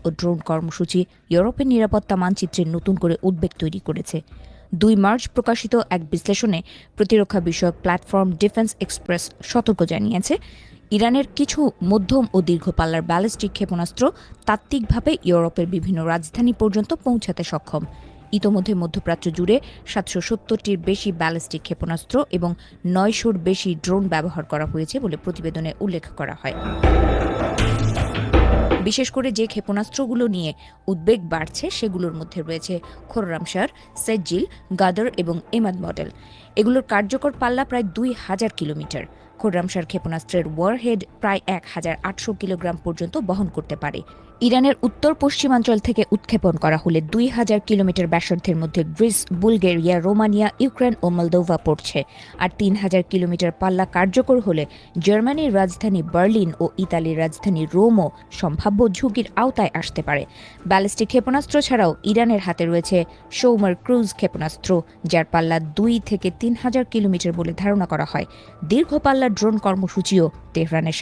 ও drone কর্মসূচি ইউরোপের নিরাপত্তা মানচিত্রে নতুন করে উদ্বেগ তৈরি করেছে। 2 মার্চ প্রকাশিত এক বিশ্লেষণে প্রতিরক্ষা বিষয়ক প্ল্যাটফর্ম ডিফেন্স এক্সপ্রেস সতর্ক জানিয়েছে, ইরানের কিছু মধ্যম ও দীর্ঘ পাল্লার ব্যালিস্টিক ক্ষেপণাস্ত্র তাত্ত্বিকভাবে ইউরোপের বিভিন্ন রাজধানী পর্যন্ত পৌঁছাতে সক্ষম। ইতোমধ্যে মধ্যপ্রাচ্য জুড়ে 770টির বেশি ব্যালিস্টিক ক্ষেপণাস্ত্র এবং 900র বেশি ড্রোন ব্যবহার করা হয়েছে বলে প্রতিবেদনে উল্লেখ করা হয়। বিশেষ করে যে ক্ষেপণাস্ত্রগুলো নিয়ে উদ্বেগ বাড়ছে সেগুলোর মধ্যে রয়েছে খোররামশার, সেজ্জিল, গাদর এবং এমাদ মডেল। এগুলোর কার্যকর পাল্লা প্রায় 2000 কিলোমিটার। খোররামশার ক্ষেপণাস্ত্রের ওয়ারহেড প্রায় 1800 কিলোগ্রাম পর্যন্ত বহন করতে পারে। ইরানের উত্তর পশ্চিমাঞ্চল থেকে উৎক্ষেপণ করা হলে 2000 কিলোমিটার ব্যাসার্ধের মধ্যে গ্রিস, বুলগেরিয়া, রোমানিয়া, ইউক্রেন ও মলদোভা পড়ছে। আর 3000 কিলোমিটার পাল্লা কার্যকর হলে জার্মানির রাজধানী বার্লিন ও ইতালির রাজধানী রোমও সম্ভাব্য ঝুঁকির আওতায় আসতে পারে। ব্যালিস্টিক ক্ষেপণাস্ত্র ছাড়াও ইরানের হাতে রয়েছে সৌমার ক্রুজ ক্ষেপণাস্ত্র, যার পাল্লা 2 থেকে 3000 কিলোমিটার বলে ধারণা করা হয়। দীর্ঘ পাল্লার ড্রোন কর্মসূচিও তেহরানের